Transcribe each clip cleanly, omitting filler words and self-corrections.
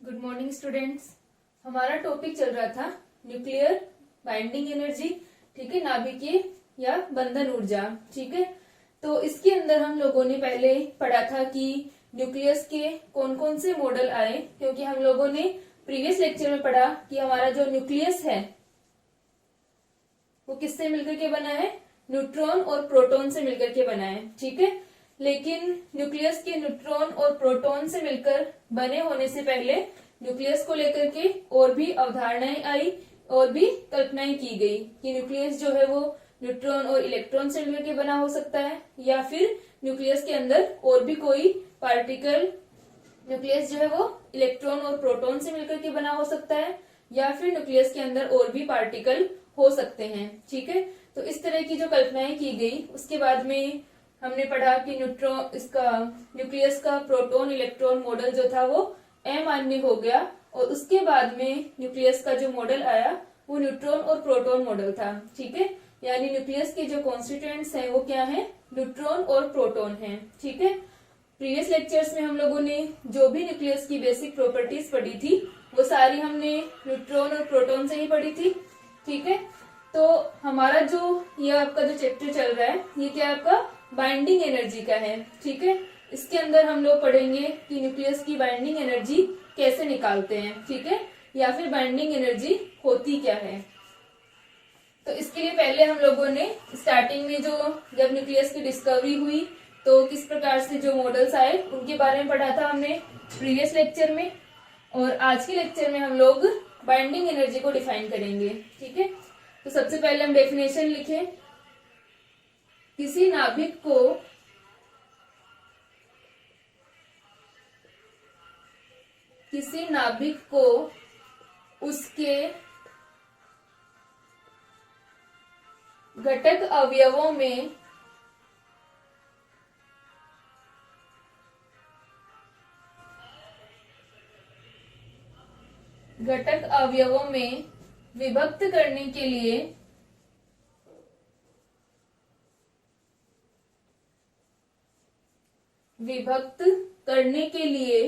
Good morning students. हमारा topic चल रहा था न्यूक्लियर बाइंडिंग एनर्जी, ठीक है, नाभिकीय या बंधन ऊर्जा। ठीक है, तो इसके अंदर हम लोगों ने पहले पढ़ा था कि न्यूक्लियस के कौन कौन से मॉडल आए, क्योंकि हम लोगों ने प्रीवियस लेक्चर में पढ़ा कि हमारा जो न्यूक्लियस है वो किससे मिलकर के बना है, न्यूट्रॉन और प्रोटॉन से मिलकर के बना है। ठीक है, लेकिन न्यूक्लियस के न्यूट्रॉन और प्रोटॉन से मिलकर बने होने से पहले न्यूक्लियस को लेकर के और भी अवधारणाएं आई और भी कल्पनाएं की गई कि न्यूक्लियस जो है वो न्यूट्रॉन और इलेक्ट्रॉन से मिलकर के बना हो सकता है, या फिर न्यूक्लियस के अंदर और भी कोई पार्टिकल, न्यूक्लियस जो है वो इलेक्ट्रॉन और प्रोटॉन से मिलकर के बना हो सकता है, या फिर न्यूक्लियस के अंदर और भी पार्टिकल हो सकते हैं। ठीक है, तो इस तरह की जो कल्पनाएं की गई, उसके बाद में हमने पढ़ा कि न्यूक्लियस का प्रोटॉन इलेक्ट्रॉन मॉडल जो था वो अमान्य हो गया, और उसके बाद में न्यूक्लियस का जो मॉडल आया वो न्यूट्रॉन और प्रोटॉन मॉडल था। ठीक है, यानी न्यूक्लियस के जो कॉन्स्टिट्यूएंट्स हैं वो क्या है, न्यूट्रॉन और प्रोटॉन हैं। ठीक है, प्रीवियस लेक्चर्स में हम लोगों ने जो भी न्यूक्लियस की बेसिक प्रॉपर्टीज पढ़ी थी वो सारी हमने न्यूट्रॉन और प्रोटॉन से ही पढ़ी थी। ठीक है, तो हमारा जो ये आपका जो चैप्टर चल रहा है ये क्या आपका बाइंडिंग एनर्जी का है। ठीक है, इसके अंदर हम लोग पढ़ेंगे कि न्यूक्लियस की बाइंडिंग एनर्जी कैसे निकालते हैं। ठीक है, या फिर बाइंडिंग एनर्जी होती क्या है। तो इसके लिए पहले हम लोगों ने स्टार्टिंग में जब न्यूक्लियस की डिस्कवरी हुई तो किस प्रकार से जो मॉडल्स आए उनके बारे में पढ़ा था हमने प्रीवियस लेक्चर में, और आज के लेक्चर में हम लोग बाइंडिंग एनर्जी को डिफाइन करेंगे। ठीक है, तो सबसे पहले हम डेफिनेशन लिखें। किसी नाभिक को उसके घटक अवयवों में विभक्त करने के लिए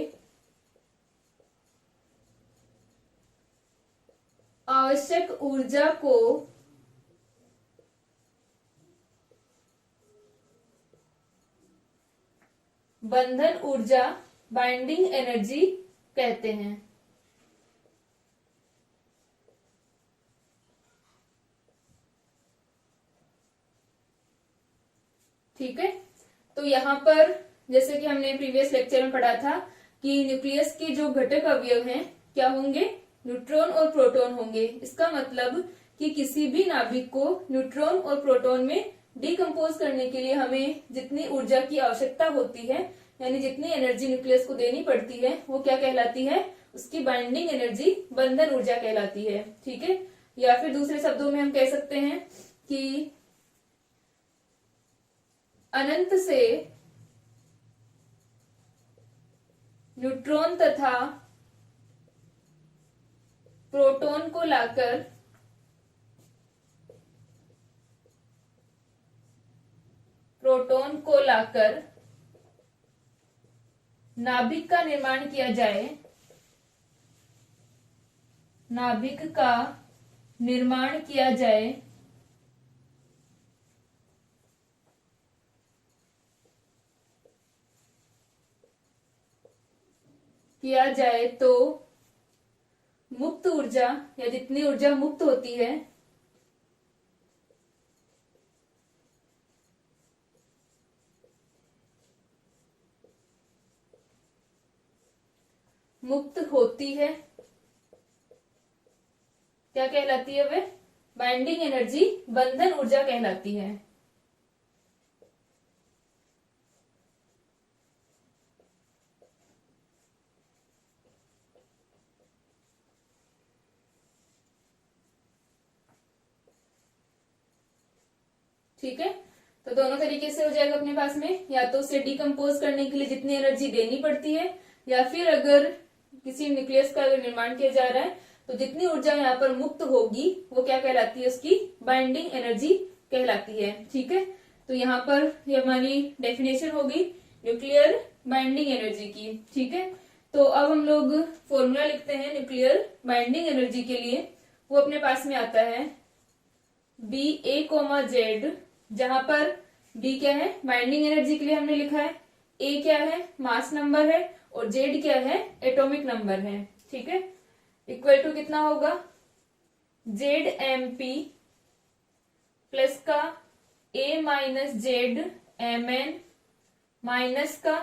आवश्यक ऊर्जा को बंधन ऊर्जा, बाइंडिंग एनर्जी कहते हैं। ठीक है, तो यहाँ पर जैसे कि हमने प्रीवियस लेक्चर में पढ़ा था कि न्यूक्लियस के जो घटक अवयव हैं क्या होंगे, न्यूट्रॉन और प्रोटॉन होंगे। इसका मतलब कि किसी भी नाभिक को न्यूट्रॉन और प्रोटॉन में डिकम्पोज करने के लिए हमें जितनी ऊर्जा की आवश्यकता होती है, यानी जितनी एनर्जी न्यूक्लियस को देनी पड़ती है, वो क्या कहलाती है, उसकी बाइंडिंग एनर्जी, बंधन ऊर्जा कहलाती है। ठीक है, या फिर दूसरे शब्दों में हम कह सकते हैं कि अनंत से न्यूट्रॉन तथा प्रोटॉन को लाकर नाभिक का निर्माण किया जाए तो मुक्त ऊर्जा, या जितनी ऊर्जा मुक्त होती है, क्या कहलाती है, वह बाइंडिंग एनर्जी, बंधन ऊर्जा कहलाती है। ठीक है, तो दोनों तरीके से हो जाएगा अपने पास में, या तो उसे डिकम्पोज करने के लिए जितनी एनर्जी देनी पड़ती है, या फिर अगर किसी न्यूक्लियस का अगर निर्माण किया जा रहा है तो जितनी ऊर्जा यहाँ पर मुक्त होगी वो क्या कहलाती है, उसकी बाइंडिंग एनर्जी कहलाती है। ठीक है, तो यहाँ पर ये हमारी डेफिनेशन होगी न्यूक्लियर बाइंडिंग एनर्जी की। ठीक है, तो अब हम लोग फॉर्मूला लिखते हैं न्यूक्लियर बाइंडिंग एनर्जी के लिए। वो अपने पास में आता है बी ए कोमा जेड, जहां पर बी क्या है, बाइंडिंग एनर्जी के लिए हमने लिखा है, ए क्या है, मास नंबर है, और जेड क्या है, एटॉमिक नंबर है। ठीक है, इक्वल टू कितना होगा, जेड एम पी प्लस का A minus Z M N minus का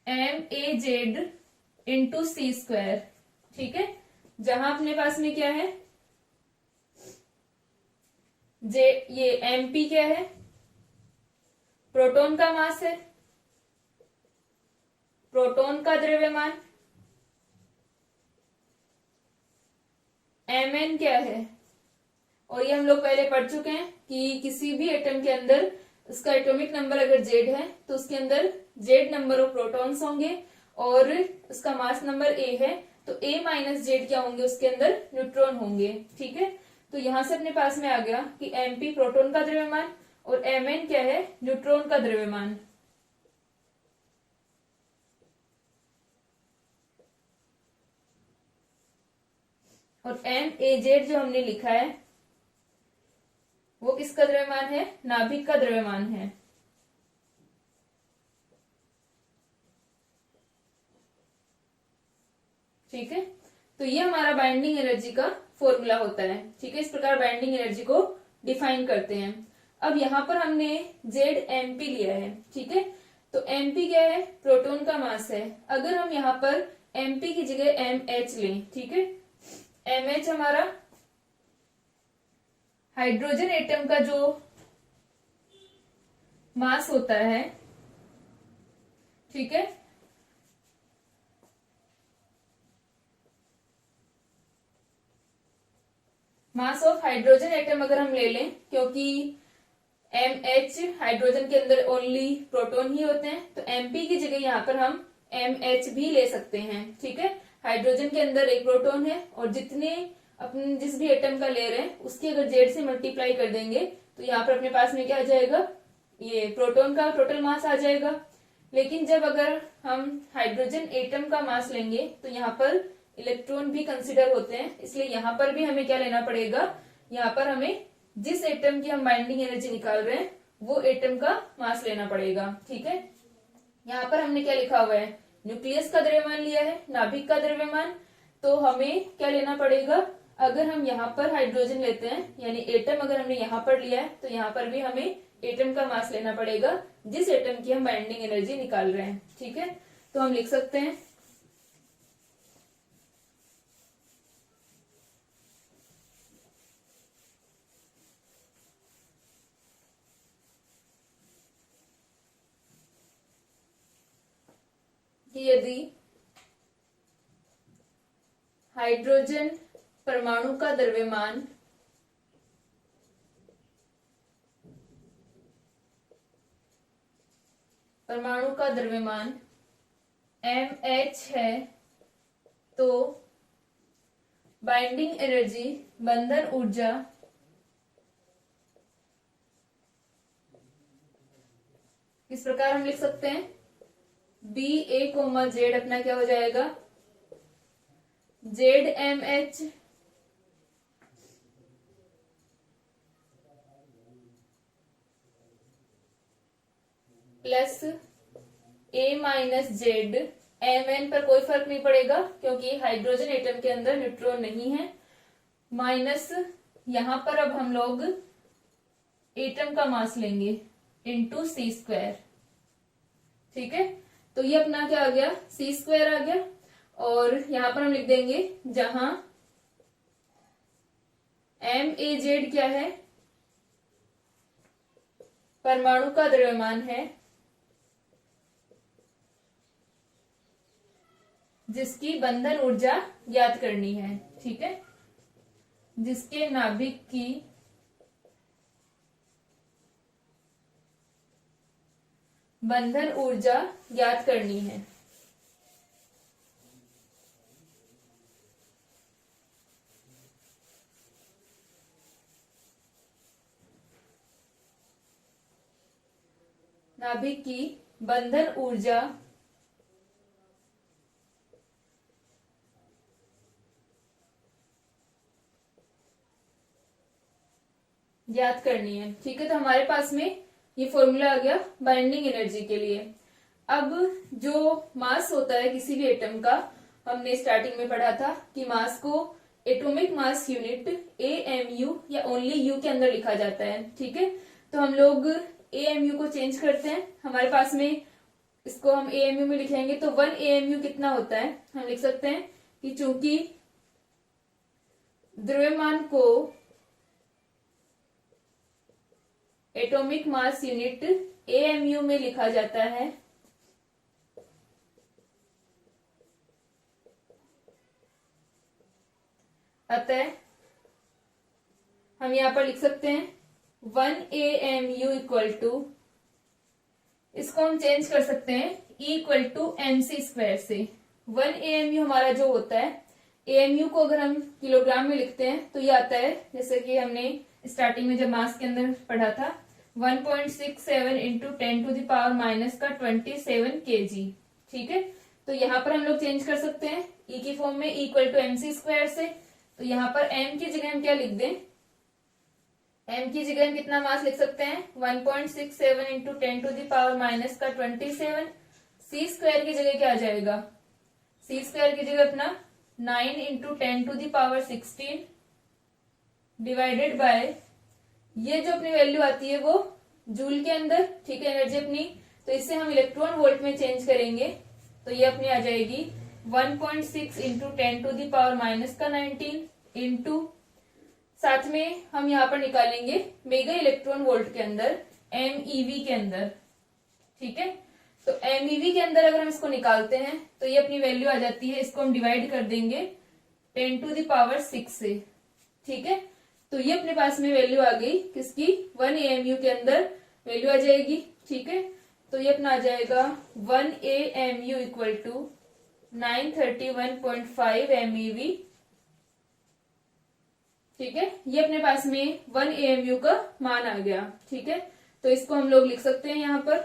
M A Z into C square. ठीक है, जहां अपने पास में क्या है, जे ये एम पी क्या है, प्रोटॉन का मास है, प्रोटॉन का द्रव्यमान, एम एन क्या है, और ये हम लोग पहले पढ़ चुके हैं कि किसी भी एटम के अंदर उसका एटॉमिक नंबर अगर जेड है तो उसके अंदर जेड नंबर ऑफ प्रोटॉन्स होंगे, और उसका मास नंबर ए है तो ए माइनस जेड क्या होंगे, उसके अंदर न्यूट्रॉन होंगे। ठीक है, तो यहां से अपने पास में आ गया कि एमपी प्रोटॉन का द्रव्यमान और एम एन क्या है, न्यूट्रॉन का द्रव्यमान। और एम ए जेड जो हमने लिखा है वो किसका द्रव्यमान है, नाभिक का द्रव्यमान है। ठीक है, तो ये हमारा बाइंडिंग एनर्जी का फॉर्मूला होता है। ठीक है, इस प्रकार बाइंडिंग एनर्जी को डिफाइन करते हैं। अब यहाँ पर हमने जेड एमपी लिया है। ठीक है, तो एमपी क्या है, प्रोटॉन का मास है। अगर हम यहाँ पर एमपी की जगह एम एच लें, ठीक है, एम एच हमारा हाइड्रोजन एटम का जो मास होता है, ठीक है, मास ऑफ हाइड्रोजन एटम अगर हम ले लें, क्योंकि एम एच हाइड्रोजन के अंदर ओनली प्रोटॉन ही होते हैं, तो एमपी की जगह यहाँ पर हम एम एच भी ले सकते हैं। ठीक है, हाइड्रोजन के अंदर एक प्रोटॉन है और जितने अपन जिस भी एटम का ले रहे हैं उसकी अगर जेड से मल्टीप्लाई कर देंगे तो यहाँ पर अपने पास में क्या आ जाएगा, ये प्रोटॉन का टोटल मास आ जाएगा। लेकिन जब अगर हम हाइड्रोजन एटम का मास लेंगे तो यहाँ पर इलेक्ट्रॉन भी कंसिडर होते हैं, इसलिए यहाँ पर भी हमें क्या लेना पड़ेगा, यहाँ पर हमें जिस एटम की हम बाइंडिंग एनर्जी निकाल रहे हैं वो एटम का मास लेना पड़ेगा। ठीक है, यहाँ पर हमने क्या लिखा हुआ है, न्यूक्लियस का द्रव्यमान लिया है, नाभिक का द्रव्यमान, तो हमें क्या लेना पड़ेगा, अगर हम यहाँ पर हाइड्रोजन लेते हैं यानी एटम अगर हमने यहाँ पर लिया है तो यहाँ पर भी हमें एटम का मास लेना पड़ेगा जिस एटम की हम बाइंडिंग एनर्जी निकाल रहे हैं। ठीक है, तो हम लिख सकते हैं कि यदि हाइड्रोजन परमाणु का द्रव्यमान mH है तो बाइंडिंग एनर्जी, बंधन ऊर्जा इस प्रकार हम लिख सकते हैं, बी ए कोमा जेड अपना क्या हो जाएगा, जेड एम एच प्लस ए माइनस जेड, एम एन पर कोई फर्क नहीं पड़ेगा क्योंकि हाइड्रोजन एटम के अंदर न्यूट्रॉन नहीं है, माइनस यहां पर अब हम लोग एटम का मास लेंगे इंटू सी स्क्वायर। ठीक है, तो ये अपना क्या आ गया, सी स्क्वायर आ गया, और यहां पर हम लिख देंगे जहां एम ए जेड क्या है, परमाणु का द्रव्यमान है जिसकी बंधन ऊर्जा ज्ञात करनी है। ठीक है, जिसके नाभिक की बंधन ऊर्जा ज्ञात करनी है। नाभिक की बंधन ऊर्जा ज्ञात करनी है। ठीक है, तो हमारे पास में ये फॉर्मूला आ गया बाइंडिंग एनर्जी के लिए। अब जो मास होता है किसी भी एटम का, हमने स्टार्टिंग में पढ़ा था कि मास को एटॉमिक मास यूनिट AMU या ओनली यू के अंदर लिखा जाता है। ठीक है, तो हम लोग AMU को चेंज करते हैं। हमारे पास में इसको हम AMU में लिखेंगे तो 1 AMU कितना होता है, हम लिख सकते हैं कि चूंकि द्रव्यमान को एटॉमिक मास यूनिट AMU में लिखा जाता है, अतः हम यहां पर लिख सकते हैं 1 AMU इक्वल टू, इसको हम चेंज कर सकते हैं E इक्वल टू mc² से। 1 AMU हमारा जो होता है, AMU को अगर हम किलोग्राम में लिखते हैं तो ये आता है, जैसे कि हमने स्टार्टिंग में जब मास के अंदर पढ़ा था, 1.67 into 10 to the power minus का 27 kg। ठीक है, तो यहाँ पर हम लोग चेंज कर सकते हैं E की फॉर्म में, E इक्वल टू mc² से। तो यहाँ पर m की जगह हम क्या लिख दें, m की जगह हम कितना मास लिख सकते हैं, 1.67 into 10 to the power minus का 27। c² की जगह क्या आ जाएगा, c² की जगह अपना 9 into 10 to the power 16 divided by, ये जो अपनी वैल्यू आती है वो जूल के अंदर। ठीक है, एनर्जी अपनी, तो इससे हम इलेक्ट्रॉन वोल्ट में चेंज करेंगे तो ये अपनी आ जाएगी 1.6 into 10 to the power minus का 19 इंटू, साथ में हम यहाँ पर निकालेंगे मेगा इलेक्ट्रॉन वोल्ट के अंदर, MeV के अंदर। ठीक है, तो MeV के अंदर अगर हम इसको निकालते हैं तो ये अपनी वैल्यू आ जाती है, इसको हम डिवाइड कर देंगे 10 टू द पावर 6 से। ठीक है, तो ये अपने पास में वैल्यू आ गई किसकी, 1 AMU के अंदर वैल्यू आ जाएगी। ठीक है, तो ये अपना आ जाएगा 1 AMU इक्वल टू 931.5 MeV। ठीक है, ये अपने पास में 1 AMU का मान आ गया। ठीक है, तो इसको हम लोग लिख सकते हैं यहाँ पर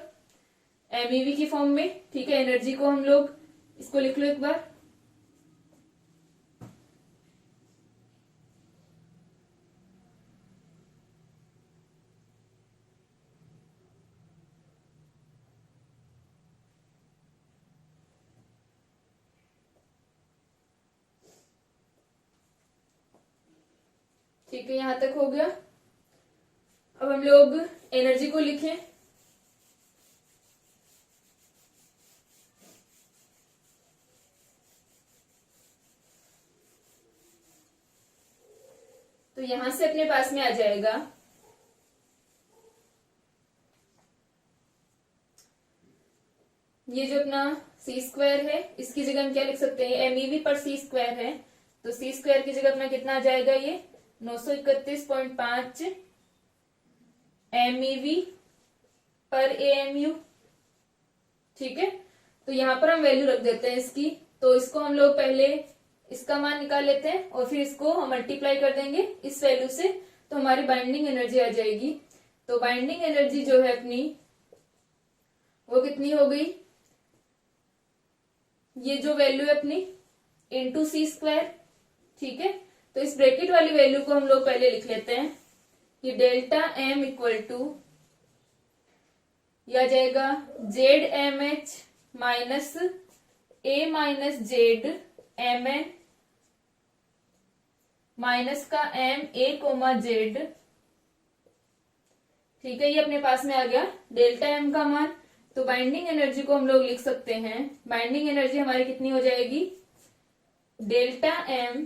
MeV की फॉर्म में। ठीक है, एनर्जी को हम लोग, इसको लिख लो एक बार, ठीक है, यहां तक हो गया। अब हम लोग एनर्जी को लिखें, तो यहां से अपने पास में आ जाएगा ये जो अपना c² है, इसकी जगह हम क्या लिख सकते हैं, MeV पर c² है, तो c² की जगह अपना कितना आ जाएगा, ये 931.5 MeV पर AMU। ठीक है, तो यहां पर हम वैल्यू रख देते हैं इसकी, तो इसको हम लोग पहले इसका मान निकाल लेते हैं और फिर इसको हम मल्टीप्लाई कर देंगे इस वैल्यू से, तो हमारी बाइंडिंग एनर्जी आ जाएगी। तो बाइंडिंग एनर्जी जो है अपनी वो कितनी हो गई, ये जो वैल्यू है अपनी इंटू c²। ठीक है, तो इस ब्रैकेट वाली वैल्यू को हम लोग पहले लिख लेते हैं कि डेल्टा M इक्वल टू, यह आ जाएगा ZMH minus A minus ZMN minus का MA, Z। ठीक है, ये अपने पास में आ गया डेल्टा M का मान। तो बाइंडिंग एनर्जी को हम लोग लिख सकते हैं, बाइंडिंग एनर्जी हमारी कितनी हो जाएगी, डेल्टा M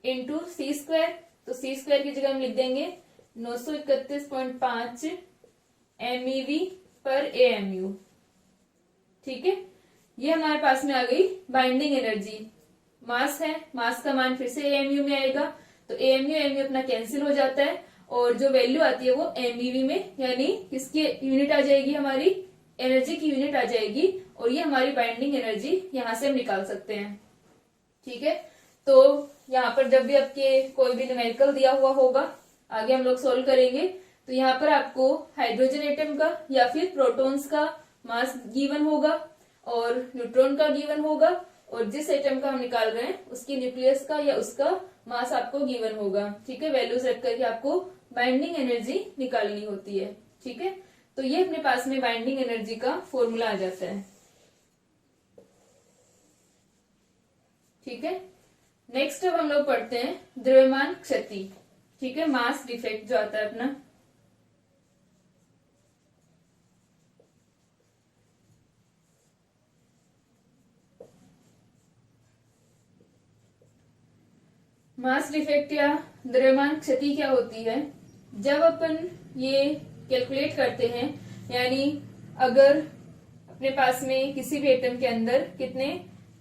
इंटू c², तो c² की जगह हम लिख देंगे 931.5 MeV पर AMU। ठीक है, ये हमारे पास में आ गई बाइंडिंग एनर्जी। मास है, मास का मान फिर से AMU में आएगा, तो AMU अपना कैंसिल हो जाता है और जो वैल्यू आती है वो MeV में, यानी किसकी यूनिट आ जाएगी, हमारी एनर्जी की यूनिट आ जाएगी, और ये हमारी बाइंडिंग एनर्जी यहां से हम निकाल सकते हैं। ठीक है, तो यहाँ पर जब भी आपके कोई भी न्यूमेरिकल दिया हुआ होगा, आगे हम लोग सोल्व करेंगे, तो यहाँ पर आपको हाइड्रोजन एटम का या फिर प्रोटॉन्स का मास गिवन होगा और न्यूट्रॉन का गिवन होगा, और जिस एटम का हम निकाल रहे हैं उसकी न्यूक्लियस का या उसका मास आपको गिवन होगा। ठीक है, वैल्यूज रख करके आपको बाइंडिंग एनर्जी निकालनी होती है। ठीक है, तो ये अपने पास में बाइंडिंग एनर्जी का फॉर्मूला आ जाता है। ठीक है, नेक्स्ट अब हम लोग पढ़ते हैं द्रव्यमान क्षति। ठीक है, मास डिफेक्ट जो आता है अपना। मास डिफेक्ट या द्रव्यमान क्षति क्या होती है? जब अपन ये कैलकुलेट करते हैं, यानी अगर अपने पास में किसी भी एटम के अंदर कितने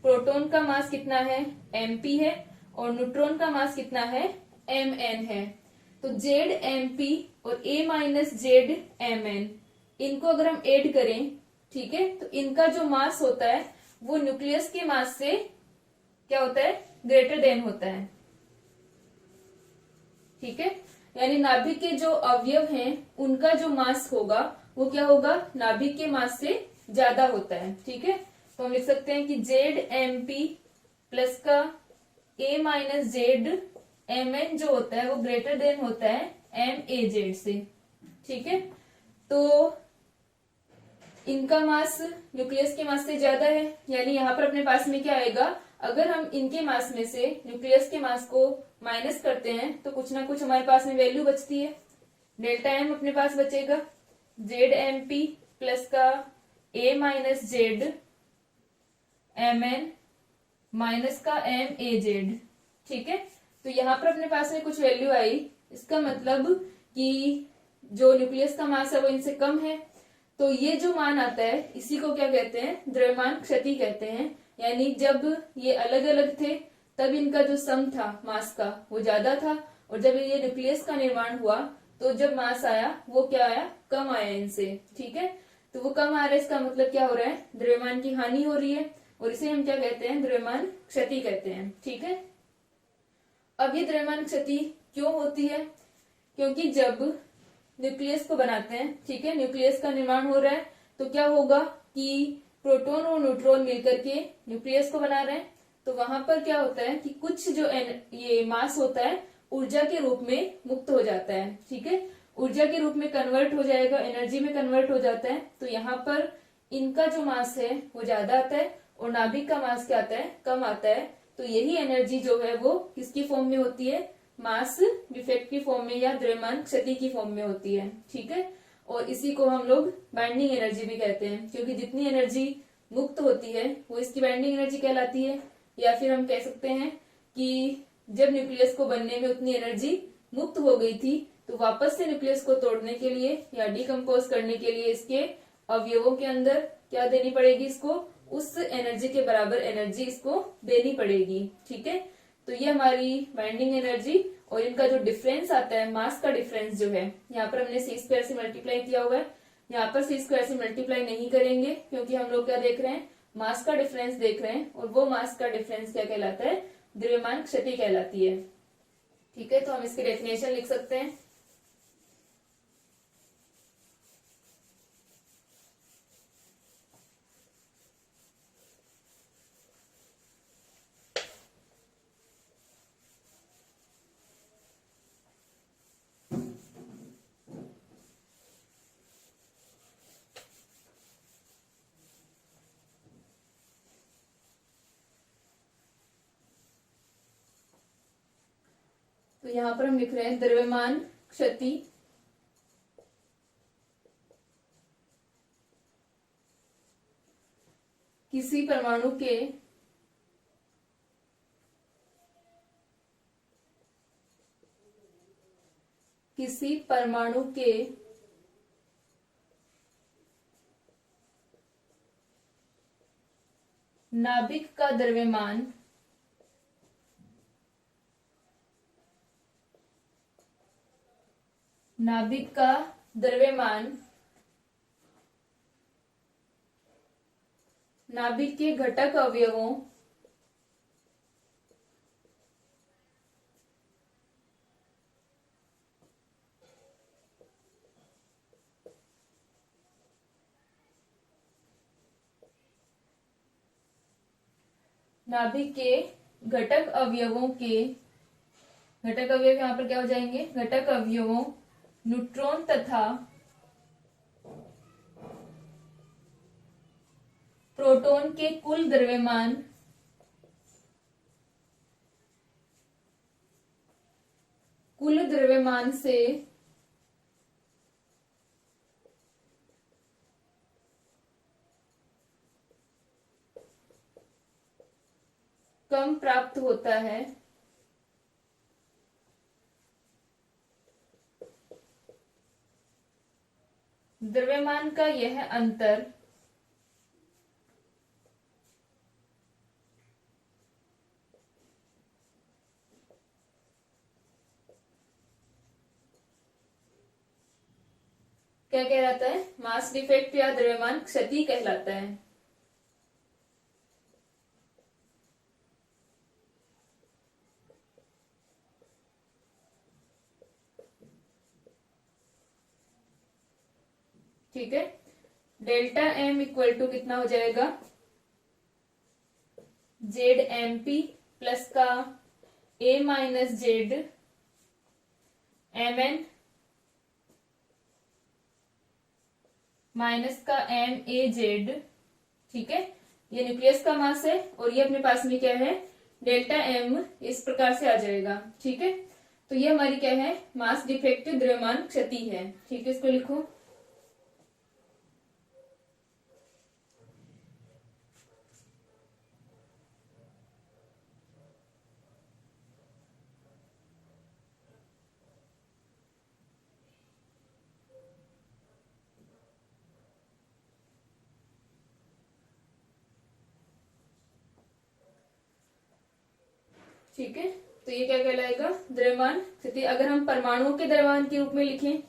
प्रोटॉन का मास कितना है, mp है, और न्यूट्रॉन का मास कितना है, mn है। तो ZmP और A माइनस ZmN, इनको अगर हम ऐड करें, ठीक है, तो इनका जो मास होता है वो न्यूक्लियस के मास से क्या होता है, ग्रेटर देन होता है। ठीक है, यानी नाभिक के जो अवयव हैं उनका जो मास होगा वो क्या होगा, नाभिक के मास से ज्यादा होता है। ठीक है, तो हम लिख सकते हैं कि ZmP प्लस का A माइनस ZmN जो होता है वो ग्रेटर देन होता है MaZ से। ठीक है, तो इनका मास न्यूक्लियस के मास से ज्यादा है, यानी यहाँ पर अपने पास में क्या आएगा, अगर हम इनके मास में से न्यूक्लियस के मास को माइनस करते हैं तो कुछ ना कुछ हमारे पास में वैल्यू बचती है। डेल्टा एम अपने पास बचेगा, ZmP प्लस का A माइनस ZmN माइनस का MaZ। ठीक है, तो यहाँ पर अपने पास में कुछ वैल्यू आई, इसका मतलब कि जो न्यूक्लियस का मास है वो इनसे कम है। तो ये जो मान आता है इसी को क्या कहते हैं, द्रव्यमान क्षति कहते हैं। यानी जब ये अलग अलग थे तब इनका जो सम था मास का वो ज्यादा था, और जब ये न्यूक्लियस का निर्माण हुआ तो जब मास आया वो क्या आया, कम आया इनसे। ठीक है, तो वो कम आ रहा है, इसका मतलब क्या हो रहा है, द्रव्यमान की हानि हो रही है, और इसे हम क्या कहते हैं, द्रव्यमान क्षति कहते हैं। ठीक है, अब ये द्रव्यमान क्षति क्यों होती है, क्योंकि जब न्यूक्लियस को बनाते हैं, ठीक है, न्यूक्लियस का निर्माण हो रहा है, तो क्या होगा कि प्रोटॉन और न्यूट्रॉन मिलकर के न्यूक्लियस को बना रहे हैं, तो वहां पर क्या होता है कि कुछ जो ये मास होता है ऊर्जा के रूप में मुक्त हो जाता है। ठीक है, ऊर्जा के रूप में कन्वर्ट हो जाएगा, एनर्जी में कन्वर्ट हो जाता है। तो यहाँ पर इनका जो मास है वो ज्यादा आता है और नाभिक का मास क्या आता है, कम आता है। तो यही एनर्जी जो है वो किसकी फॉर्म में होती है, मास डिफेक्ट की फॉर्म में या द्रव्यमान क्षति की फॉर्म में होती है। ठीक है, और इसी को हम लोग बाइंडिंग एनर्जी भी कहते हैं, क्योंकि जितनी एनर्जी मुक्त होती है वो इसकी बाइंडिंग एनर्जी कहलाती है। या फिर हम कह सकते हैं कि जब न्यूक्लियस को बनने में उतनी एनर्जी मुक्त हो गई थी तो वापस से न्यूक्लियस को तोड़ने के लिए या डिकम्पोज करने के लिए इसके अवयवों के अंदर क्या देनी पड़ेगी, इसको उस एनर्जी के बराबर एनर्जी इसको देनी पड़ेगी। ठीक है, तो ये हमारी बाइंडिंग एनर्जी और इनका जो डिफरेंस आता है, मास का डिफरेंस जो है, यहाँ पर हमने c² से मल्टीप्लाई किया हुआ है, यहाँ पर c² से मल्टीप्लाई नहीं करेंगे क्योंकि हम लोग क्या देख रहे हैं, मास का डिफरेंस देख रहे हैं, और वो मास का डिफरेंस क्या कहलाता है, द्रव्यमान क्षति कहलाती है। ठीक है, तो हम इसकी डेफिनेशन लिख सकते हैं। तो यहाँ पर हम लिख रहे हैं द्रव्यमान क्षति किसी परमाणु के नाभिक का द्रव्यमान नाभिक के घटक अवयवों नाभिक के घटक अवयवों के, घटक अवयव यहाँ पर क्या हो जाएंगे, घटक अवयवों न्यूट्रॉन तथा प्रोटॉन के कुल द्रव्यमान से कम प्राप्त होता है। द्रव्यमान का यह अंतर क्या कहलाता है? मास डिफेक्ट या द्रव्यमान क्षति कहलाता है। ठीक है, डेल्टा एम इक्वल टू कितना हो जाएगा? जेड एम पी प्लस का A minus Z M N minus का एम ए जेड। ठीक है, ये न्यूक्लियस का मास है और ये अपने पास में क्या है? डेल्टा एम इस प्रकार से आ जाएगा। ठीक है, तो ये हमारी क्या है? मास डिफेक्टिव द्रव्यमान क्षति है। ठीक है, इसको लिखो। ठीक है, तो ये क्या कहलाएगा? द्रव्यमान स्थिति। अगर हम परमाणुओं के द्रव्यमान के रूप में लिखें,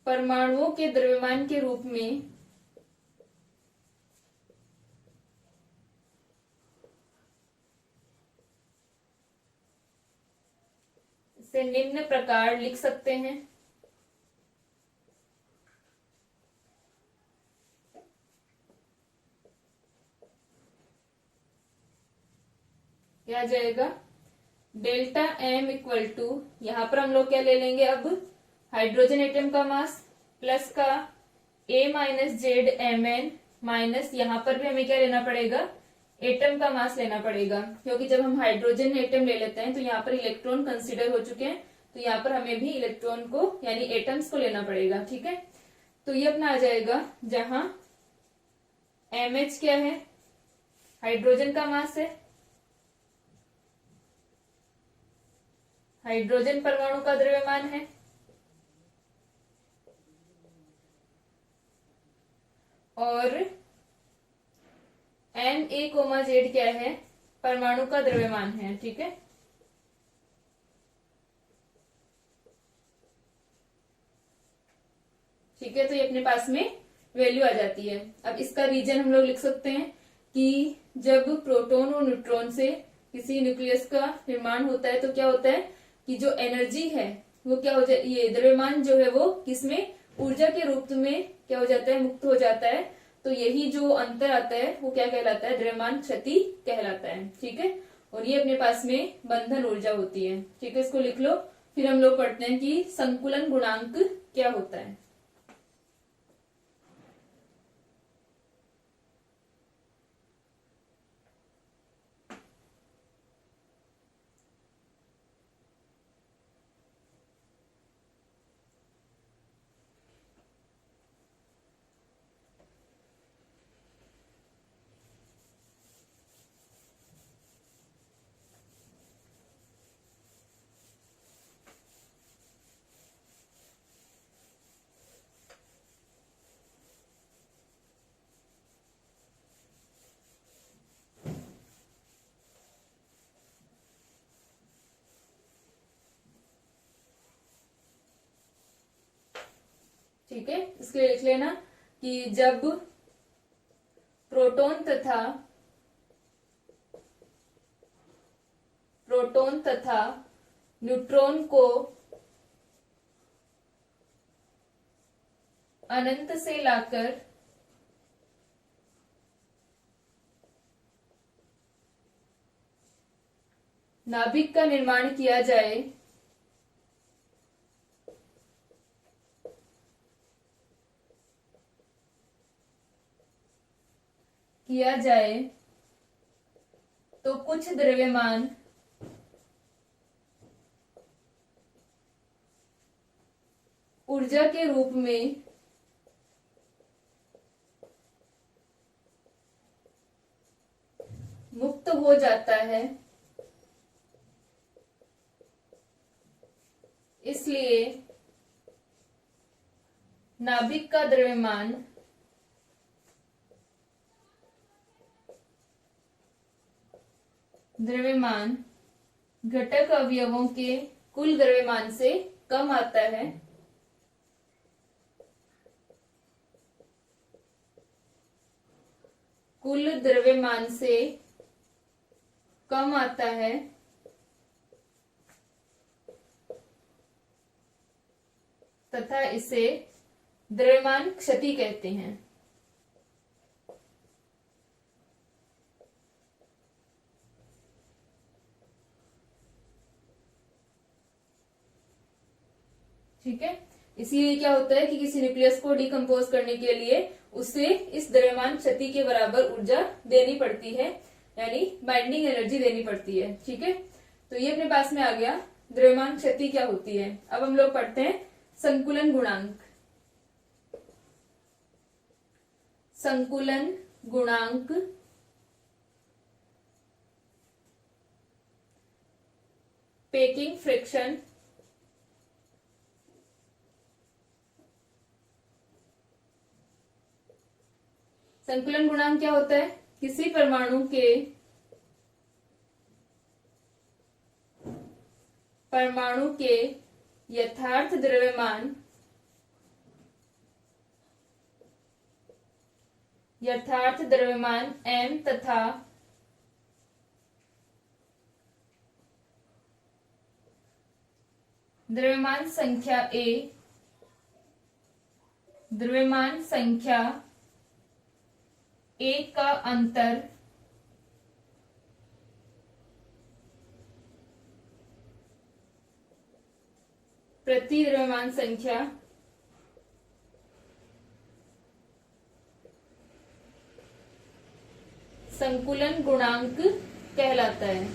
परमाणुओं के द्रव्यमान के रूप में इसे निम्न प्रकार लिख सकते हैं। क्या आ जाएगा? डेल्टा एम इक्वल टू, यहां पर हम लोग क्या ले लेंगे अब? हाइड्रोजन एटम का मास प्लस का A minus Z M N minus, यहां पर भी हमें क्या लेना पड़ेगा? एटम का मास लेना पड़ेगा, क्योंकि जब हम हाइड्रोजन एटम ले लेते हैं तो यहाँ पर इलेक्ट्रॉन कंसीडर हो चुके हैं, तो यहाँ पर हमें भी इलेक्ट्रॉन को यानी एटम्स को लेना पड़ेगा। ठीक है, तो ये अपना आ जाएगा, जहां एम एच क्या है? हाइड्रोजन का मास है, हाइड्रोजन परमाणु का द्रव्यमान है, और एन ए कोमा जेड क्या है? परमाणु का द्रव्यमान है। ठीक है, ठीक है, तो ये अपने पास में वैल्यू आ जाती है। अब इसका रीजन हम लोग लिख सकते हैं कि जब प्रोटॉन और न्यूट्रॉन से किसी न्यूक्लियस का निर्माण होता है तो क्या होता है कि जो एनर्जी है वो क्या हो जाए, ये द्रव्यमान जो है वो किसमें? ऊर्जा के रूप में क्या हो जाता है? मुक्त हो जाता है। तो यही जो अंतर आता है वो क्या कहलाता है? द्रव्यमान क्षति कहलाता है। ठीक है, और ये अपने पास में बंधन ऊर्जा होती है। ठीक है, इसको लिख लो। फिर हम लोग पढ़ते हैं कि संकुलन गुणांक क्या होता है। ठीक है, इसके लिए लिख लेना कि जब प्रोटॉन तथा न्यूट्रॉन को अनंत से लाकर नाभिक का निर्माण किया जाए किया जाए तो कुछ द्रव्यमान ऊर्जा के रूप में मुक्त हो जाता है। इसलिए नाभिक का द्रव्यमान घटक अवयवों के कुल द्रव्यमान से कम आता है। कुल द्रव्यमान से कम आता है तथा इसे द्रव्यमान क्षति कहते हैं। ठीक है, इसीलिए क्या होता है कि किसी न्यूक्लियस को डिकम्पोज करने के लिए उसे इस द्रव्यमान क्षति के बराबर ऊर्जा देनी पड़ती है, यानी बाइंडिंग एनर्जी देनी पड़ती है। ठीक है, तो ये अपने पास में आ गया द्रव्यमान क्षति क्या होती है। अब हम लोग पढ़ते हैं संकुलन गुणांक। संकुलन गुणांक पैकिंग फ्रिक्शन संकुलन गुणांक क्या होता है? किसी परमाणु के यथार्थ द्रव्यमान m तथा द्रव्यमान संख्या a का अंतर प्रति द्रव्यमान संख्या संकुलन गुणांक कहलाता है।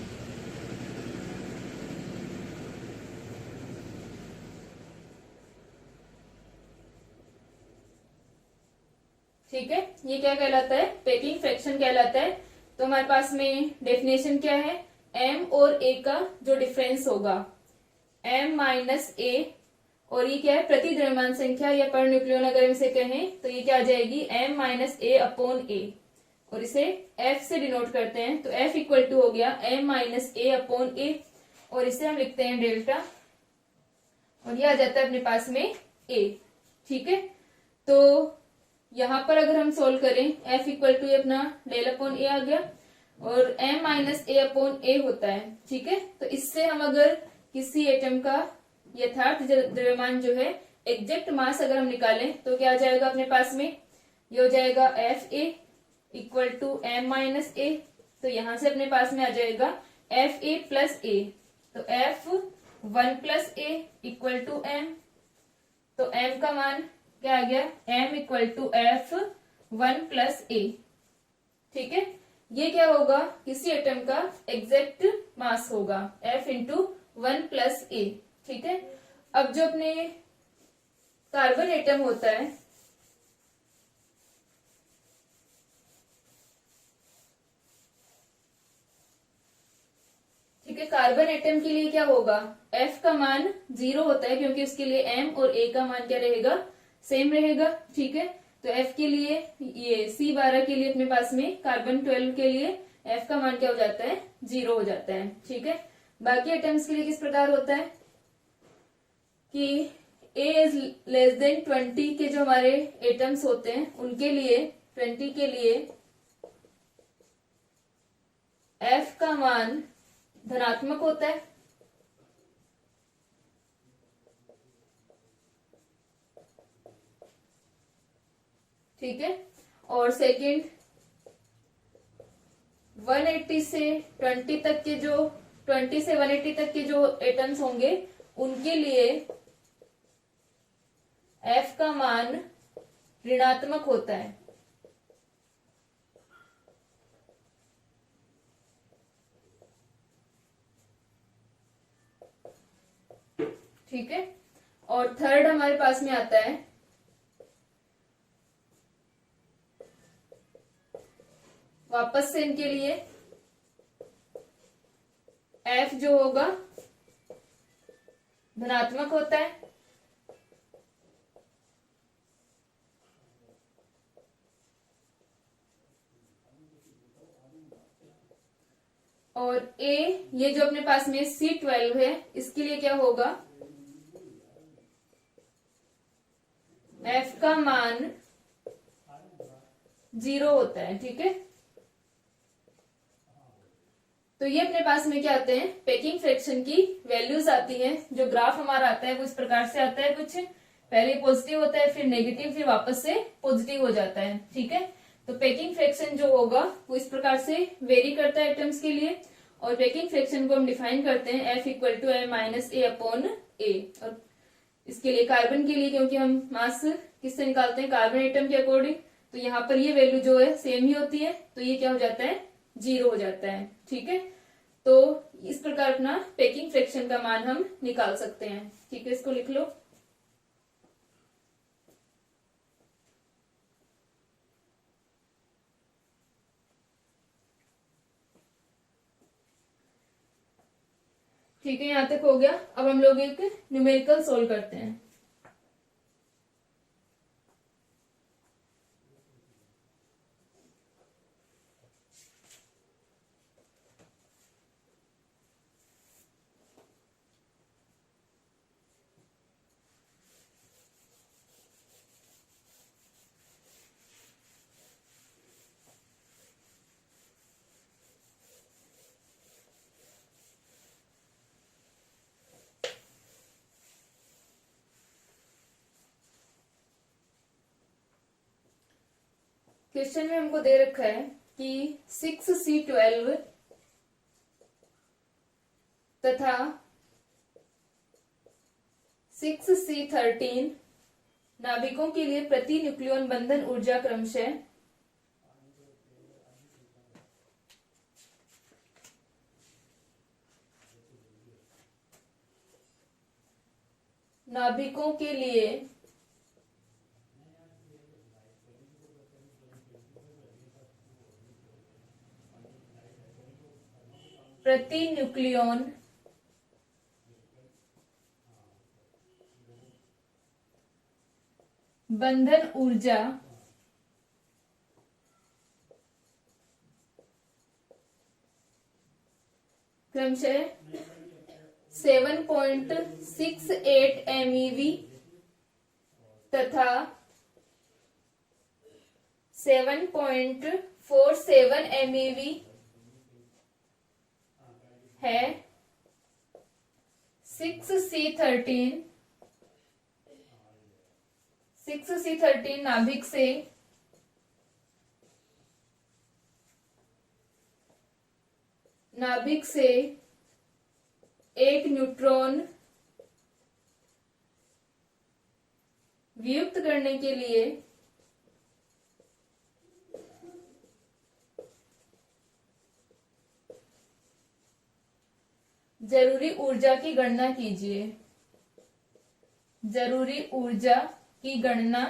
ठीक है, ये क्या कहलाता है? पैकिंग फ्रैक्शन कहलाता है। तो हमारे पास में डेफिनेशन क्या है? m और a का जो डिफरेंस होगा m माइनस a, और ये क्या है? प्रति द्रव्यमान संख्या या पर न्यूक्लियन अगर इसे कहें तो ये क्या आ जाएगी? m minus a upon a, और इसे f से डिनोट करते हैं। तो f इक्वल टू हो गया m minus a upon a, और इसे हम लिखते हैं डेल्टा, और ये आ जाता है अपने पास में a। ठीक है, तो यहां पर अगर हम सोल्व करें f इक्वल टू अपना डेल अपॉन a आ गया, और m minus a upon a होता है। ठीक है, तो इससे हम अगर किसी एटम का यथार्थ द्रव्यमान जो है एग्जैक्ट मास अगर हम निकालें तो क्या आ जाएगा अपने पास में? ये हो जाएगा fa equal to m minus a। तो यहां से अपने पास में आ जाएगा fa प्लस a, तो f1 plus a equal to m। तो m का मान क्या आ गया? m equal to f1 plus a। ठीक है, ये क्या होगा? किसी एटम का एग्जैक्ट मास होगा f इंटू 1 प्लस a। ठीक है, अब जो अपने कार्बन एटम होता है, ठीक है, कार्बन एटम के लिए क्या होगा? f का मान 0 होता है क्योंकि उसके लिए m और a का मान क्या रहेगा? सेम रहेगा। ठीक है, तो f के लिए ये C12 के लिए अपने पास में कार्बन 12 के लिए f का मान क्या हो जाता है? 0 हो जाता है। ठीक है, बाकी एटम्स के लिए किस प्रकार होता है कि a इज लेस देन 20 के जो हमारे एटम्स होते हैं उनके लिए 20 के लिए f का मान धनात्मक होता है। ठीक है, और सेकंड 180 से 20 तक के जो 20 से 180 तक के जो एटम्स होंगे उनके लिए f का मान ऋणात्मक होता है। ठीक है। और थर्ड हमारे पास में आता है वापस से इनके लिए F जो होगा धनात्मक होता है और A ये जो अपने पास में C12 है इसके लिए क्या होगा, F का मान 0 होता है। ठीक है, तो ये अपने पास में क्या आते हैं, पैकिंग फ्रैक्शन की वैल्यूज आती हैं। जो ग्राफ हमारा आता है वो इस प्रकार से आता है, कुछ पहले पॉजिटिव होता है फिर नेगेटिव फिर वापस से पॉजिटिव हो जाता है। ठीक है, तो पैकिंग फ्रैक्शन जो होगा वो इस प्रकार से वेरी करता है एटम्स के लिए। और पैकिंग फ्रैक्शन को हम डिफाइन करते हैं F equal to M minus A upon A। और इसके लिए कार्बन के लिए, क्योंकि हम मास किससे निकालते हैं, कार्बन एटम के अकॉर्डिंग, तो यहाँ पर ये वैल्यू जो है सेम ही होती है, तो ये क्या हो जाता है, 0 हो जाता है। ठीक है, तो इस प्रकार अपना पैकिंग फ्रैक्शन का मान हम निकाल सकते हैं। ठीक है, इसको लिख लो। ठीक है, यहां तक हो गया। अब हम लोग एक न्यूमेरिकल सोल्व करते हैं। क्वेश्चन में हमको दे रखा है कि 6C12 तथा 6C13 नाभिकों के लिए प्रति न्यूक्लियन बंधन ऊर्जा क्रमशः नाभिकों के लिए प्रति न्यूक्लियन बंधन ऊर्जा क्रमशः 7.68 MeV तथा 7.47 MeV है। 6C13 नाभिक से एक न्यूट्रॉन वियुक्त करने के लिए जरूरी ऊर्जा की गणना कीजिए। जरूरी ऊर्जा की गणना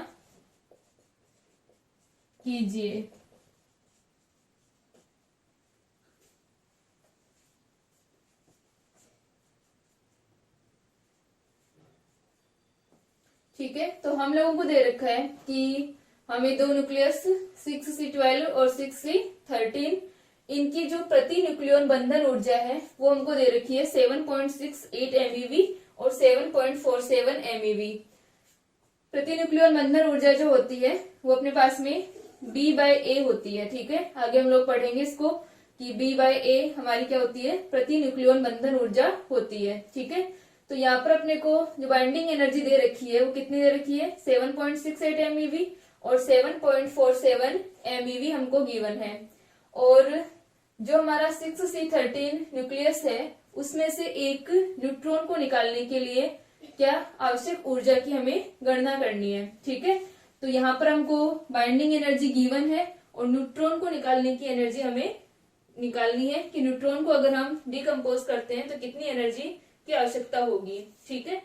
कीजिए। ठीक है, तो हम लोगों को दे रखा है कि हमें दो न्यूक्लियस 6C12 और 6C13 इनकी जो प्रति न्यूक्लियन बंधन ऊर्जा है वो हमको दे रखी है 7.68 MeV और 7.47 MeV। प्रति न्यूक्लियन बंधन ऊर्जा जो होती है वो अपने पास में B/A होती है। ठीक है, आगे हम लोग पढ़ेंगे इसको कि B/A हमारी क्या होती है, प्रति न्यूक्लियन बंधन ऊर्जा होती है। ठीक है, तो यहाँ पर अपने को जो बाइंडिंग एनर्जी दे रखी है वो कितनी दे रखी है, 7.68 MeV और 7.47 MeV हमको गिवन है। और जो हमारा 6C13 न्यूक्लियस है उसमें से एक न्यूट्रॉन को निकालने के लिए क्या आवश्यक ऊर्जा की हमें गणना करनी है। ठीक है, तो यहाँ पर हमको बाइंडिंग एनर्जी गिवन है और न्यूट्रॉन को निकालने की एनर्जी हमें निकालनी है कि न्यूट्रॉन को अगर हम डिकम्पोज करते हैं तो कितनी एनर्जी की आवश्यकता होगी। ठीक है,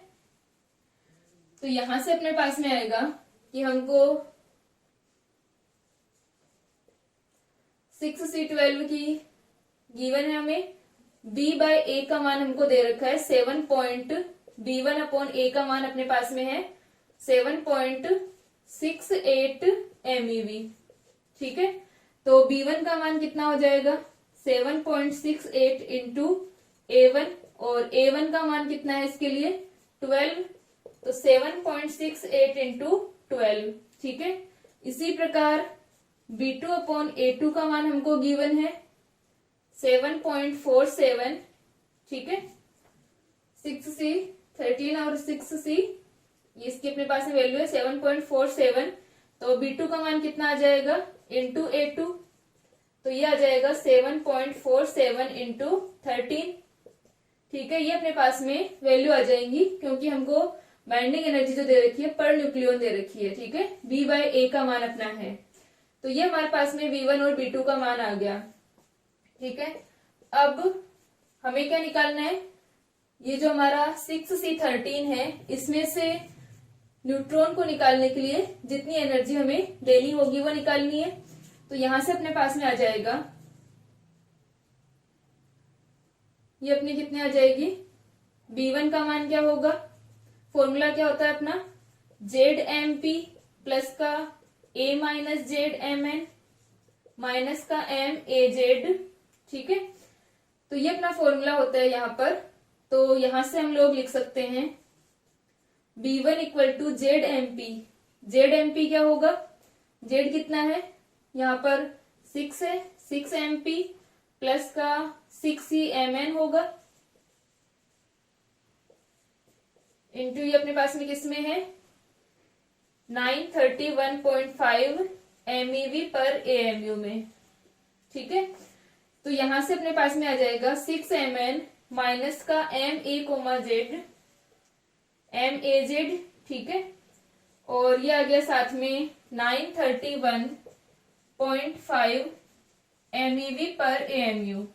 तो यहां से अपने पास में आएगा कि हमको 6C12 की गिवन है, हमें B/A का मान हमको दे रखा है 7.B1/A का मान अपने पास में है 7.68 MeV। ठीक है, तो B1 का मान कितना हो जाएगा 7.68 इंटू A1, और A1 का मान कितना है इसके लिए 12, तो 7.68 इंटू 12। ठीक है, इसी प्रकार B2/A2 का मान हमको गिवन है 7.47। ठीक है, 6C 13 और 6C इसकी अपने पास में वैल्यू है 7.47, तो B2 का मान कितना आ जाएगा इंटू A2, तो ये आ जाएगा 7.47 इंटू 13। ठीक है, ये अपने पास में वैल्यू आ जाएंगी क्योंकि हमको बाइंडिंग एनर्जी जो दे रखी है पर न्यूक्लियन दे रखी है। ठीक है, B/A का मान अपना है, तो ये हमारे पास में B1 और B2 का मान आ गया। ठीक है, अब हमें क्या निकालना है, ये जो हमारा 6C13 है इसमें से न्यूट्रॉन को निकालने के लिए जितनी एनर्जी हमें देनी होगी वो निकालनी है। तो यहां से अपने पास में आ जाएगा, ये अपनी कितनी आ जाएगी, B1 का मान क्या होगा, फॉर्मूला क्या होता है अपना ZMP प्लस का A माइनस ZMN माइनस का MAZ। ठीक है, तो ये अपना फॉर्मूला होता है यहाँ पर। तो यहां से हम लोग लिख सकते हैं B1 equal to ZMP। ZMP क्या होगा, Z कितना है यहाँ पर 6 है, 6MP प्लस का 6CMN होगा इंटू ये अपने पास में किसमें है 931.5 MeV पर AMU में। ठीक है, तो यहां से अपने पास में आ जाएगा 6Mn माइनस का MAZ। ठीक है, और ये आ गया साथ में 931.5 MeV पर AMU।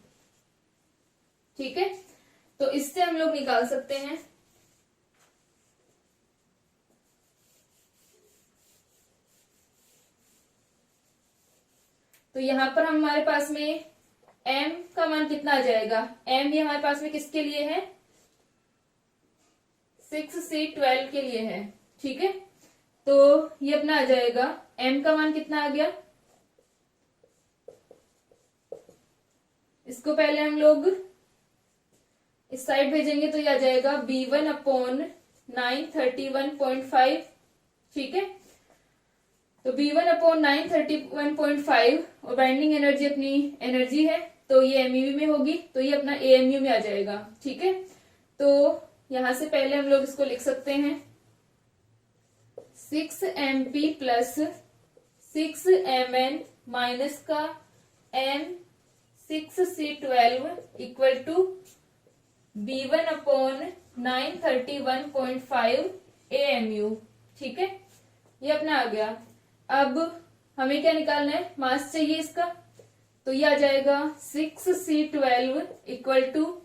ठीक है, तो इससे हम लोग निकाल सकते हैं तो यहां पर हमारे पास में M का मान कितना आ जाएगा, M ये हमारे पास में किसके लिए है 6C12 के लिए है। ठीक है, तो ये अपना आ जाएगा M का मान कितना आ गया, इसको पहले हम लोग इस साइड भेजेंगे तो ये आ जाएगा B1/931.5। ठीक है, तो B1/931.5 और बाइंडिंग एनर्जी अपनी एनर्जी है तो ये MeV में होगी, तो ये अपना AMU में आ जाएगा। ठीक है, तो यहां से पहले हम लोग इसको लिख सकते हैं 6MP प्लस 6Mn माइनस का M6C12 equal to B1/931.5 AMU। ठीक है, ये अपना आ गया। अब हमें क्या निकालना है, मास चाहिए इसका, तो ये आ जाएगा 6C12 इक्वल टू,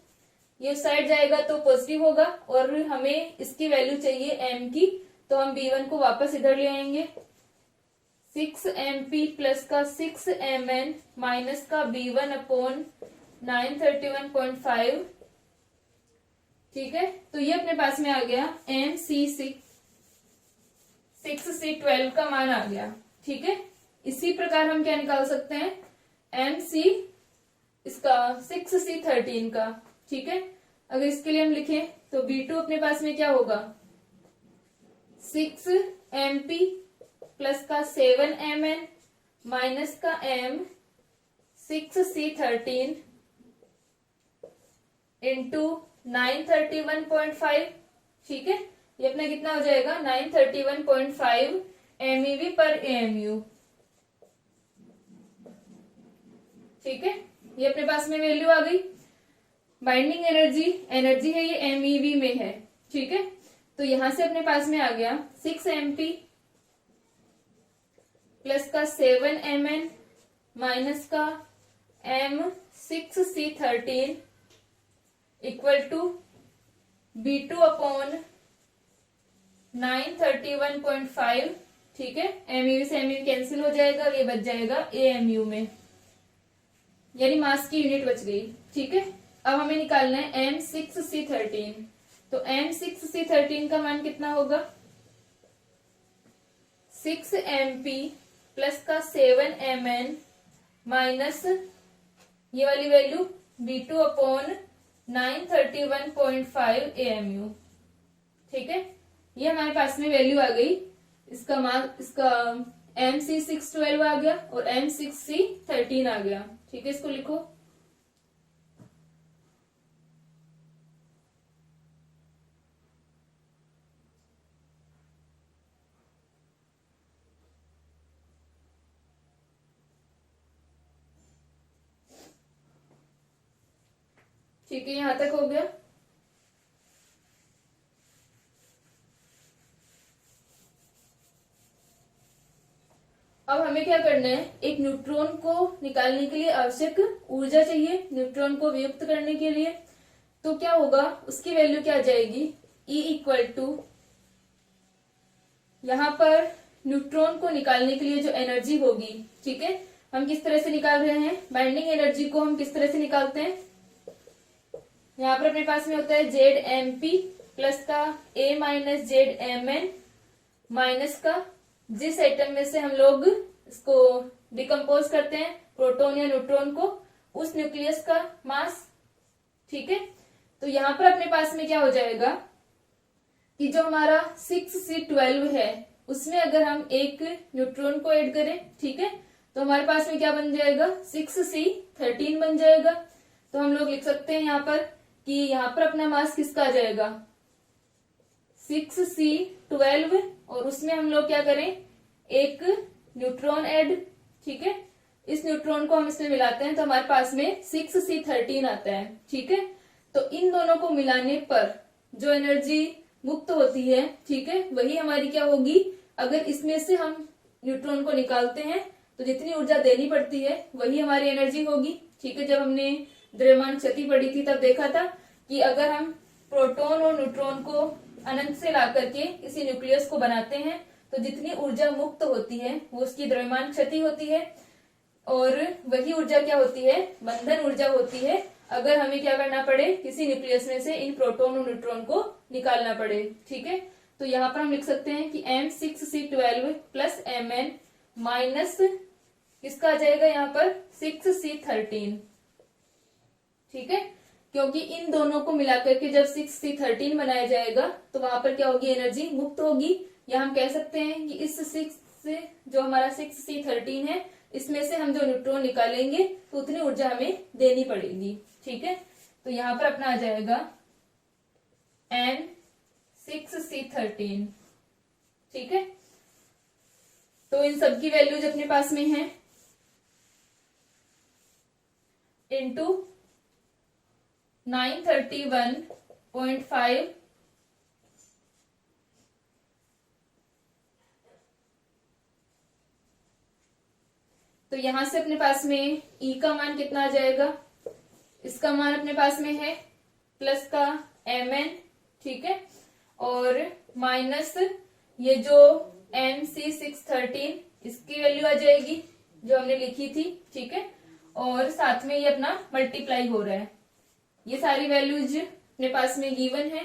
ये साइड जाएगा तो पॉजिटिव होगा और हमें इसकी वैल्यू चाहिए M की, तो हम B1 को वापस इधर ले आएंगे 6MP प्लस का 6Mn माइनस का B1/931.5। ठीक है, तो ये अपने पास में आ गया MCC 6C12 का मान आ गया। ठीक है, इसी प्रकार हम क्या निकाल सकते हैं MC इसका 6C13 का। ठीक है, अगर इसके लिए हम लिखें तो B2 अपने पास में क्या होगा 6MP प्लस का 7Mn माइनस का M 6C13 इंटू 931.5। ठीक है, ये अपना कितना हो जाएगा 931.5 MeV पर AMU। ठीक है, ये अपने पास में वैल्यू आ गई। बाइंडिंग एनर्जी है ये MeV में है। ठीक है, तो यहां से अपने पास में आ गया 6MP प्लस का 7Mn माइनस का M6C13 इक्वल टू B2/931.5 931.5, ठीक है। एमयू से एमयू कैंसिल हो जाएगा, ये बच जाएगा एएमयू में, यानी मास की यूनिट बच गई, ठीक है। अब हमें निकालना है M6C13। तो M6C13 का मान कितना होगा, 6 MP प्लस का 7 Mn माइनस ये वाली वैल्यू V2 अपॉन 931.5 AMU, ठीक है। ये हमारे पास में वैल्यू आ गई। इसका MC612 आ गया और M6C13 आ गया, ठीक है। इसको लिखो। ठीक है, यहां तक हो गया। अब हमें क्या करना है, एक न्यूट्रॉन को निकालने के लिए आवश्यक ऊर्जा चाहिए, न्यूट्रॉन को वियुक्त करने के लिए। तो क्या होगा, उसकी वैल्यू क्या आ जाएगी, E इक्वल टू, यहां पर न्यूट्रॉन को निकालने के लिए जो एनर्जी होगी, ठीक है, हम किस तरह से निकाल रहे हैं, बाइंडिंग एनर्जी को हम किस तरह से निकालते हैं। यहाँ पर अपने पास में होता है ZMP प्लस का A माइनस ZMN माइनस का जिस एटम में से हम लोग इसको डिकम्पोज करते हैं, प्रोटॉन या न्यूट्रॉन को, उस न्यूक्लियस का मास, ठीक है। तो यहाँ पर अपने पास में क्या हो जाएगा कि जो हमारा 6C12 है उसमें अगर हम एक न्यूट्रॉन को ऐड करें, ठीक है, तो हमारे पास में क्या बन जाएगा, 6C13 बन जाएगा। तो हम लोग लिख सकते हैं यहाँ पर कि यहाँ पर अपना मास किसका आ जाएगा, 6C12, और उसमें हम लोग क्या करें, एक न्यूट्रॉन ऐड, ठीक है। इस न्यूट्रॉन को हम इसमें मिलाते हैं तो हमारे पास में 6C13 आता है, ठीक है। तो इन दोनों को मिलाने पर जो एनर्जी मुक्त होती है, ठीक है, वही हमारी क्या होगी, अगर इसमें से हम न्यूट्रॉन को निकालते हैं तो जितनी ऊर्जा देनी पड़ती है वही हमारी एनर्जी होगी, ठीक है। जब हमने द्रव्यमान क्षति पढ़ी थी तब देखा था कि अगर हम प्रोटॉन और न्यूट्रॉन को अनंत से ला करके किसी न्यूक्लियस को बनाते हैं तो जितनी ऊर्जा मुक्त होती है वो उसकी द्रव्यमान क्षति होती है, और वही ऊर्जा क्या होती है, बंधन ऊर्जा होती है, अगर हमें क्या करना पड़े, किसी न्यूक्लियस में से इन प्रोटॉन और न्यूट्रॉन को निकालना पड़े, ठीक है। तो यहाँ पर हम लिख सकते हैं कि M6C12 प्लस Mn माइनस किसका आ जाएगा यहाँ पर 6C13, ठीक है, क्योंकि इन दोनों को मिलाकर के जब 6C13 बनाया जाएगा तो वहां पर क्या होगी, एनर्जी मुक्त होगी। या हम कह सकते हैं कि इस 6 से जो हमारा 6C13 है इसमें से हम जो न्यूट्रॉन निकालेंगे तो उतनी ऊर्जा हमें देनी पड़ेगी, ठीक है। तो यहाँ पर अपना आ जाएगा N6C13, ठीक है। तो इन सब की वैल्यूज अपने पास में है, इंटू 931.5 तो यहां से अपने पास में E का मान कितना आ जाएगा, इसका मान अपने पास में है प्लस का Mn, ठीक है, और माइनस ये जो MC613 इसकी वैल्यू आ जाएगी जो हमने लिखी थी, ठीक है, और साथ में ये अपना मल्टीप्लाई हो रहा है। ये सारी वैल्यूज अपने पास में गिवन है,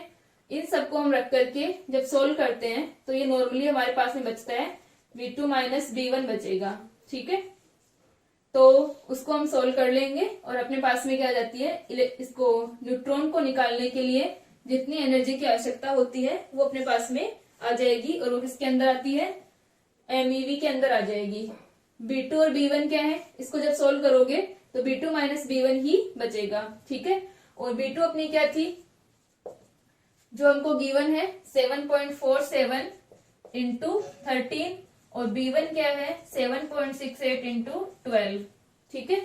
इन सबको हम रख करके जब सोल्व करते हैं तो ये नॉर्मली हमारे पास में बचता है V2 माइनस B1 बचेगा, ठीक है। तो उसको हम सोल्व कर लेंगे और अपने पास में क्या आ जाती है, इसको न्यूट्रॉन को निकालने के लिए जितनी एनर्जी की आवश्यकता होती है वो अपने पास में आ जाएगी, और वो किसके अंदर आती है, MeV के अंदर आ जाएगी। B2 और B1 क्या है, इसको जब सोल्व करोगे तो B2 माइनस B1 ही बचेगा, ठीक है। और B2 अपनी क्या थी, जो हमको गिवन है 7.47 इंटू 13, और B1 क्या है 7.68 इंटू 12, ठीक है।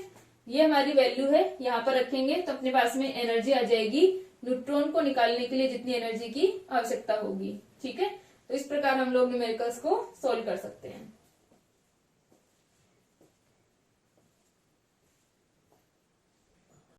ये हमारी वैल्यू है, यहाँ पर रखेंगे तो अपने पास में एनर्जी आ जाएगी न्यूट्रॉन को निकालने के लिए जितनी एनर्जी की आवश्यकता होगी, ठीक है। तो इस प्रकार हम लोग न्यूमेरिकल्स को सोल्व कर सकते हैं।